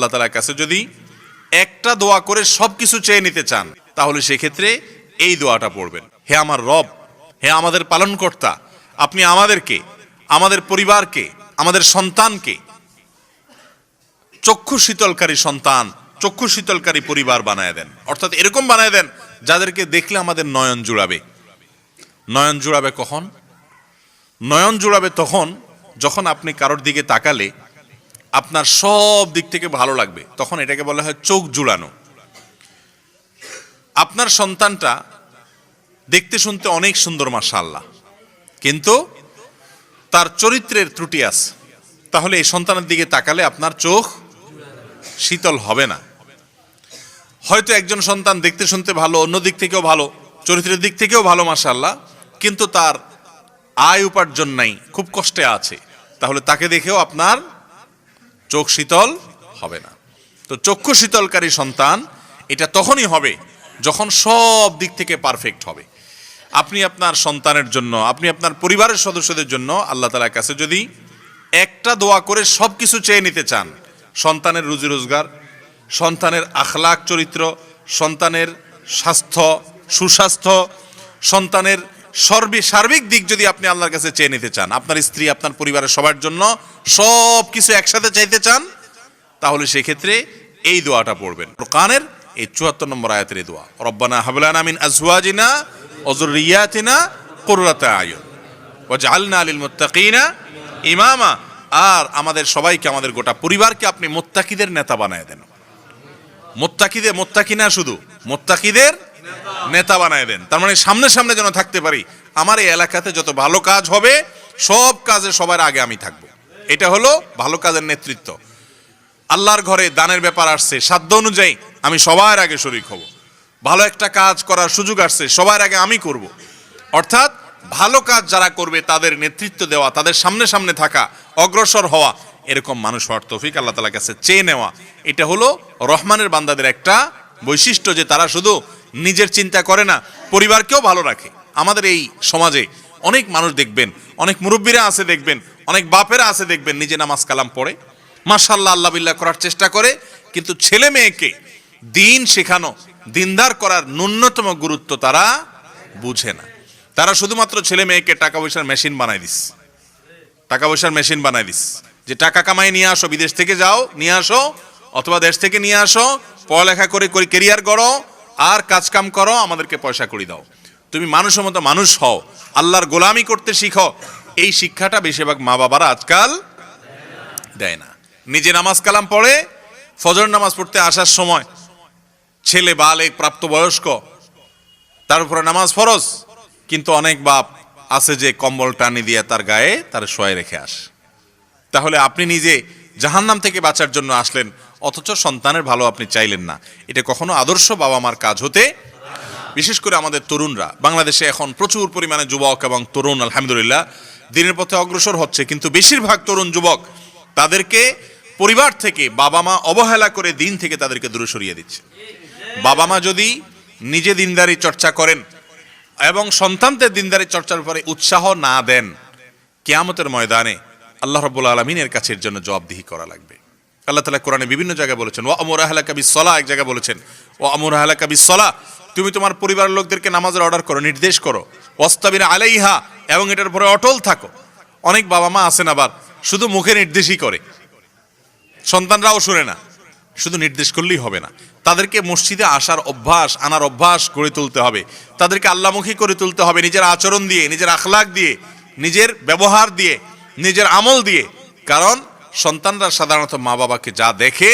আল্লাহ তাআলার কাছে যদি একটা দোয়া করে সবকিছু চেয়ে নিতে চান, তাহলে সেক্ষেত্রে এই দোয়াটা পড়বেন। হে আমার রব, হে আমাদের পালনকর্তা, আপনি আমাদেরকে, আমাদের পরিবারকে, আমাদের সন্তানকে চক্ষু শীতলকারী সন্তান, চক্ষু শীতলকারী পরিবার বানায় দেন। অর্থাৎ এরকম বানায় দেন যাদেরকে দেখলে আমাদের নয়ন জুড়াবে। নয়ন জুড়াবে কখন? নয়ন জুড়াবে তখন যখন আপনি কারোর দিকে তাকালে আপনার সব দিক থেকে ভালো লাগবে, তখন এটাকে বলা হয় চোখ জুড়ানো। আপনার সন্তানটা দেখতে শুনতে অনেক সুন্দর মাশাআল্লাহ, কিন্তু তার চরিত্রের ত্রুটি আছে, তাহলে এই সন্তানের দিকে তাকালে আপনার চোখ শীতল হবে না। হয়তো একজন সন্তান দেখতে শুনতে ভালো, অন্য দিক থেকেও ভালো, চরিত্রের দিক থেকেও ভালো মাশাআল্লাহ, কিন্তু তার আয় উপার্জন নাই, খুব কষ্টে আছে, তাহলে তাকে দেখেও আপনার চোখ শীতল হবে না। তো চক্ষু শীতলকারী সন্তান এটা তখনই হবে যখন সব দিক থেকে পারফেক্ট হবে। আপনি আপনার সন্তানের জন্য, আপনি আপনার পরিবারের সদস্যদের জন্য আল্লাহ তাআলার কাছে যদি একটা দোয়া করে সব কিছু চেয়ে নিতে চান, সন্তানের রুজি রোজগার, সন্তানের আখলাক চরিত্র, সন্তানের স্বাস্থ্য, সুস্বাস্থ্য, সন্তানের সার্বিক দিক যদি আপনি আল্লাহর কাছে চেয়ে নিতে চান, আপনার স্ত্রী, আপনার পরিবারের সবার জন্য সব কিছু একসাথে চাইতে চান, তাহলে সেক্ষেত্রে এই দোয়াটা পড়বেন। কোরআনের এই ৭৪ নম্বর আয়াতের এই দোয়া, রব্বানা হাব লানা মিন আজওয়াজিনা ওয়া যুররিয়াতিনা কুররাতা আয়ুন ওয়াজআলনা লিল মুত্তাকিনা ইমামা। আর আমাদের সবাইকে, আমাদের গোটা পরিবারকে আপনি মুত্তাকিদের নেতা বানায় দেন। মুত্তাকি না, শুধু মুত্তাকিদের নেতা বানায় দেন। তার মানে সামনে সামনে যেন থাকতে পারি, আমার এই এলাকাতে যত ভালো কাজ হবে সব কাজে সবার আগে আমি থাকবো। এটা হলো ভালো কাজের নেতৃত্ব। আল্লাহর ঘরে দানের ব্যাপার আসছে, সাধ্য অনুযায়ী আমি সবার আগে শরীক হব। ভালো একটা কাজ করার সুযোগ আসছে, সবার আগে আমি করব। অর্থাৎ ভালো কাজ যারা করবে তাদের নেতৃত্ব দেওয়া, তাদের সামনে সামনে থাকা, অগ্রসর হওয়া, এরকম মানুষ হওয়ার তৌফিক আল্লাহ তাআলার কাছে চেয়ে নেওয়া। এটা হলো রহমানের বান্দাদের একটা বৈশিষ্ট্য, যে তারা শুধু নিজের চিন্তা করে না, পরিবারকেও ভালো রাখে। আমাদের এই সমাজে অনেক মানুষ দেখবেন, অনেক মুরব্বীরা আছে দেখবেন, অনেক বাপেরা আছে দেখবেন, নিজে নামাজ কালাম পড়ে মাশাআল্লাহ আল্লাহ বিল্লাহ করার চেষ্টা করে, কিন্তু ছেলে মেয়েকে দিন শেখানো, দিনদার করার ন্যূনতম গুরুত্ব তারা বুঝে না। তারা শুধুমাত্র ছেলে মেয়েকে টাকা পয়সার মেশিন বানায় দিস, টাকা পয়সার মেশিন বানায় দিস, যে টাকা কামাই নিয়ে আসো, বিদেশ থেকে যাও নিয়ে আসো, অথবা দেশ থেকে নিয়ে আসো, পড়ালেখা করে ক্যারিয়ার করো, আর কাজ কাম করো, আমাদেরকে পয়সা করে দাও। তুমি মানুষের মতো মানুষ হও, আল্লাহর গোলামি করতে শিখো। এই শিক্ষাটা বেশিরভাগ মা বাবারা আজকাল দেয় না। নিজে নামাজ কালাম পড়ে, ফজর নামাজ পড়তে আসার সময় ছেলে বালেগ প্রাপ্তবয়স্ক, তার উপরে নামাজ ফরজ, কিন্তু অনেক বাপ আছে যে কম্বল টানি দিয়ে তার গায়ে তার শোয়ায় রেখে আসে। তাহলে আপনি নিজে জাহান্নাম থেকে বাঁচার জন্য আসলেন, অথচ সন্তানের ভালো আপনি চাইলেন না। এটা কখনো আদর্শ বাবা মার কাজ হতে। বিশেষ করে আমাদের তরুণরা, বাংলাদেশে এখন প্রচুর পরিমাণে যুবক এবং তরুণ আলহামদুলিল্লাহ দিনের পথে অগ্রসর হচ্ছে, কিন্তু বেশিরভাগ তরুণ যুবক তাদেরকে পরিবার থেকে বাবা মা অবহেলা করে দিন থেকে তাদেরকে দূরে সরিয়ে দিচ্ছে। বাবা মা যদি নিজে দিনদারি চর্চা করেন এবং সন্তানদের দিনদারি চর্চার উপরে উৎসাহ না দেন, কিয়ামতের ময়দানে আল্লাহ রাব্বুল আলামিনের কাছে এর জন্য জবাবদিহি করা লাগবে। আল্লাহ তাআলা কোরআনে বিভিন্ন জায়গায় বলেছেন, ওয়া আমুর আহলাকা বিস-সালাহ, এক জায়গায় বলেছেন ওয়া আমুর আহলাকা বিস-সালাহ, তুমি তোমার পরিবারের লোকদেরকে নামাজের অর্ডার করো, নির্দেশ করো, ওয়াস্তাবির আলাইহা, এবং এটার উপরে অটল থাকো। অনেক বাবা মা আছেন আবার শুধু মুখে নির্দেশই করে, সন্তানরাও শুনে না, শুধু নির্দেশ করলেই হবে না, তাদেরকে মসজিদে আসার অভ্যাস, আনার অভ্যাস গড়ে তুলতে হবে, তাদেরকে আল্লাহমুখী করে তুলতে হবে, নিজের আচরণ দিয়ে, নিজের আখলাক দিয়ে, নিজের ব্যবহার দিয়ে, নিজের আমল দিয়ে। কারণ সন্তানরা সাধারণত মা বাবাকে যা দেখে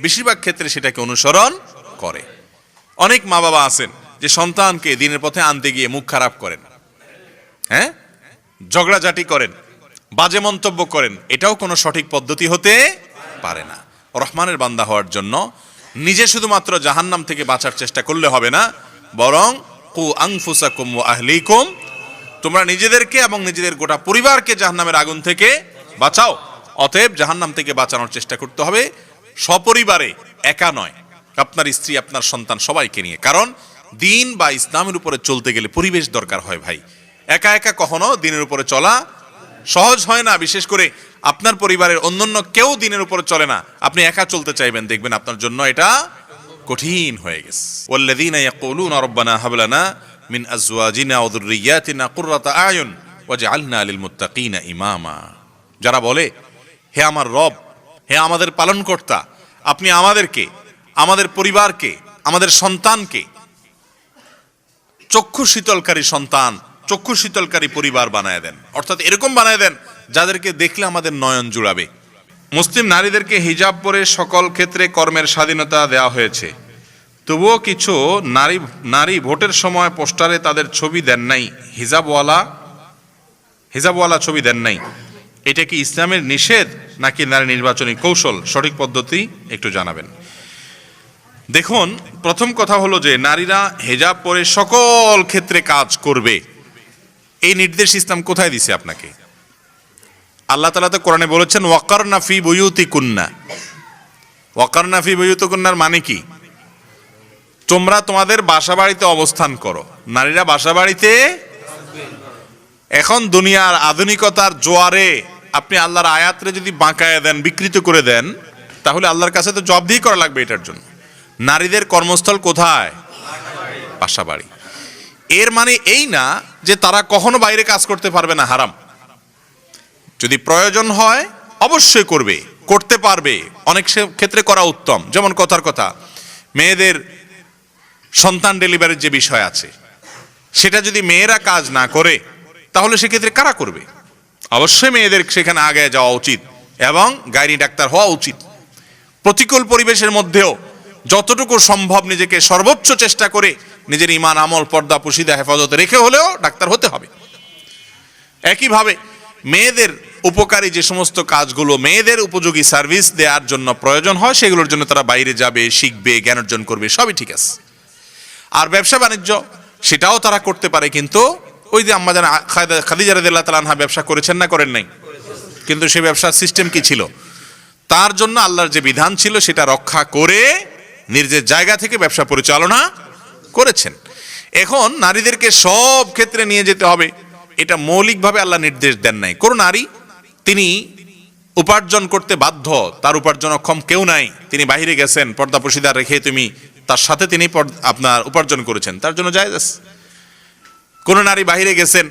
বেশিরভাগ ক্ষেত্রে সেটাকে অনুসরণ করে। অনেক মা বাবা আছেন যে সন্তানকে দিনের পথে আনতে গিয়ে মুখ খারাপ করেন, হ্যাঁ, ঝগড়াঝাটি করেন, বাজে মন্তব্য করেন। এটাও কোনো সঠিক পদ্ধতি হতে পারে না। রহমানের বান্দা হওয়ার জন্য নিজে শুধুমাত্র জাহান্নাম থেকে বাঁচার চেষ্টা করলে হবে না, বরং কু আনফুসাকুম ওয়া আহলিকুম, তোমরা নিজেদেরকে এবং নিজেদের গোটা পরিবারকে জাহান্নামের আগুন থেকে বাঁচাও। অতএব জাহান্নাম থেকে বাঁচানোর চেষ্টা করতে হবে সপরিবারে, একা নয়, আপনার স্ত্রী, আপনার সন্তান, সবাইকে নিয়ে। কারণ দিন বা ইসলামের উপরে চলতে গেলে পরিবেশ দরকার হয় ভাই। একা একা কখনো দিনের উপরে চলা সহজ হয় না। বিশেষ করে আপনার পরিবারের অন্যান্য কেউ দিনের উপর চলে না, আপনি একা চলতে চাইবেন, দেখবেন আপনার জন্য এটা কঠিন হয়ে গেছে। ওয়াল্লাযীনা ইয়াকুলুনা রাব্বানা হাব লানা মিন আজওয়াজিনা ওয়া যুররিয়্যাতিনা কুররাতা আয়ুন ওয়াজআলনা লিল মুত্তাকিনা ইমামা। যারা বলে, হে আমার রব, হে আমাদের পালনকর্তা, আপনি আমাদেরকে, আমাদের পরিবারকে, আমাদের সন্তানকে চক্ষু শীতলকারী সন্তান, চক্ষু শীতলকারী পরিবার বানায় দেন, অর্থাৎ এরকম বানায় দেন যাদেরকে দেখলে আমাদের নয়ন জুড়াবে। মুসলিম নারীদেরকে হিজাব পরে সকল ক্ষেত্রে কর্মের স্বাধীনতা দেওয়া হয়েছে, তবুও কিছু নারী ভোটের সময় পোস্টারে তাদের ছবি দেন নাই, হিজাবওয়ালা ছবি দেন নাই। এটা কি ইসলামের নিষেধ নাকি নারী নির্বাচনী কৌশল? সঠিক পদ্ধতি একটু জানাবেন। দেখুন, প্রথম কথা হলো যে নারীরা হিজাব পরে সকল ক্ষেত্রে কাজ করবে, এই নির্দেশ ইসলাম কোথায় দিছে আপনাকে? আল্লাহ তাআলা তো কোরআনে বলেছেন ওয়াকারনা ফি বুয়ুতিকুন্না। ওয়াকারনা ফি বুয়ুতিকুন্নার মানে কি? তোমরা তোমাদের বাসা বাড়িতে অবস্থান করো। নারীরা বাসা বাড়িতে, এখন দুনিয়ার আধুনিকতার জোয়ারে আপনি আল্লাহর আয়াতরে যদি বাঁকায় দেন, বিকৃত করে দেন, তাহলে আল্লাহর কাছে তো জবাবদিহি করা লাগবে এটার জন্য। নারীদের কর্মস্থল কোথায়? বাসা বাড়ি। এর মানে এই না যে তারা কখনো বাইরে কাজ করতে পারবে না, হারাম। যদি প্রয়োজন হয় অবশ্যই করবে, করতে পারবে, অনেক ক্ষেত্রে করা উত্তম। যেমন কথার কথা, মেয়েদের সন্তান ডেলিভারির যে বিষয় আছে, সেটা যদি মেয়েরা কাজ না করে তাহলে সেক্ষেত্রে কারা করবে? অবশ্যই মেয়েদের সেখানে আগে যাওয়া উচিত এবং গাইনি ডাক্তার হওয়া উচিত। প্রতিকূল পরিবেশের মধ্যেও যতটুকু সম্ভব নিজেকে সর্বোচ্চ চেষ্টা করে নিজের ঈমান, আমল, পর্দা, পুশিদা, হেফাজতে রেখে হলেও ডাক্তার হতে হবে। একইভাবে মেয়েদের উপকারী যে সমস্ত কাজগুলো, মেয়েদের উপযোগী সার্ভিস দেওয়ার জন্য প্রয়োজন হয়, সেগুলোর জন্য তারা বাইরে যাবে, শিখবে, জ্ঞান অর্জন করবে, সবই ঠিক আছে। আর ব্যবসা বাণিজ্য সেটাও তারা করতে পারে, কিন্তু ওই যে আম্মা জান খাদিজা রাদিয়াল্লাহু তাআলা আনহা ব্যবসা করেছেন না, করেন নাই? কিন্তু সেই ব্যবসার সিস্টেম কি ছিল? তার জন্য আল্লাহর যে বিধান ছিল সেটা রক্ষা করে নিজের জায়গা থেকে ব্যবসা পরিচালনা করেছেন। এখন নারীদেরকে সব ক্ষেত্রে নিয়ে যেতে হবে, এটা মৌলিকভাবে আল্লাহ নির্দেশ দেন নাই। কোন নারী তিনি উপার্জন করতে বাধ্য, তার উপার্জনক্ষম কেউ নাই, তিনি বাহিরে গেছেন, পর্দা পর্দা রেখে তুমি তার সাথে তিনি আপনার উপার্জন করেছেন, তার জন্য জায়েজ আছে। কোন নারী বাহিরে গেছেন,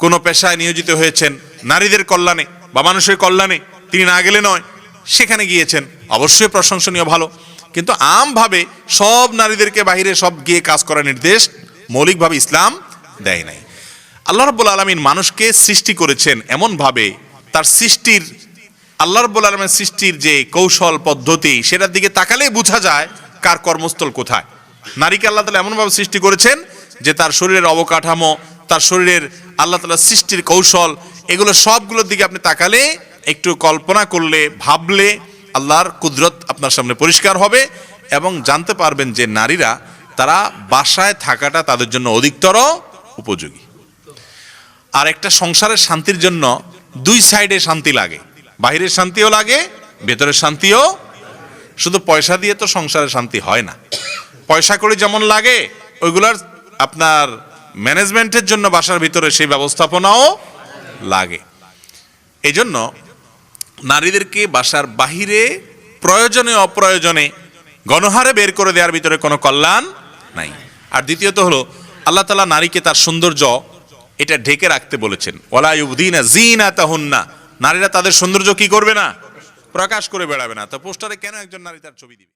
কোন পেশায় নিয়োজিত হয়েছেন নারীদের কল্যাণে বা মানুষের কল্যাণে, তিনি না গেলে নয়, সেখানে গিয়েছেন, অবশ্যই প্রশংসনীয়, ভালো। কিন্তু আমভাবে সব নারীদেরকে বাহিরে সব গিয়ে কাজ করার নির্দেশ মৌলিকভাবে ইসলাম দেয় নাই। আল্লাহ রাব্বুল আলামিন মানুষকে সৃষ্টি করেছেন এমন ভাবে, তার সৃষ্টির, আল্লাহ রাব্বুল আলামিনের সৃষ্টির যে কৌশল পদ্ধতি, সেটার দিকে তাকালেই বোঝা যায় কার কর্মস্থল কোথায়। নারীকে আল্লাহ তাআলা এমন ভাবে সৃষ্টি করেছেন যে তার শরীরের অবকাঠামো, তার শরীরের আল্লাহ তাআলা সৃষ্টির কৌশল, এগুলো সবগুলোর দিকে আপনি তাকালে, একটু কল্পনা করলে, ভাবলে আল্লাহর কুদরত আপনার সামনে পরিষ্কার হবে এবং জানতে পারবেন যে নারীরা, তারা বাসায় থাকাটা তাদের জন্য অধিকতর উপযোগী। আর একটা সংসারের শান্তির জন্য দুই সাইডে শান্তি লাগে, বাহিরের শান্তিও লাগে, ভেতরের শান্তিও। শুধু পয়সা দিয়ে তো সংসারের শান্তি হয় না। পয়সা করে যেমন লাগে, ওইগুলার আপনার ম্যানেজমেন্টের জন্য বাসার ভিতরে সেই ব্যবস্থাপনাও লাগে। এই জন্য নারীদেরকে বাসার বাহিরে প্রয়োজনে অপ্রয়োজনে গণহারে বের করে দেওয়ার ভিতরে কোনো কল্যাণ নাই। আর দ্বিতীয়ত হলো, আল্লাহ তাআলা নারীকে তার সৌন্দর্য এটা ঢেকে রাখতে বলেছেন, ওয়ালা ইউবদিনা যিনাতাহুন্না। নারীরা তাদের সৌন্দর্য কি করবে না? প্রকাশ করে বেড়াবে না। তো পোস্টারে কেন একজন নারী তার ছবি দিবে?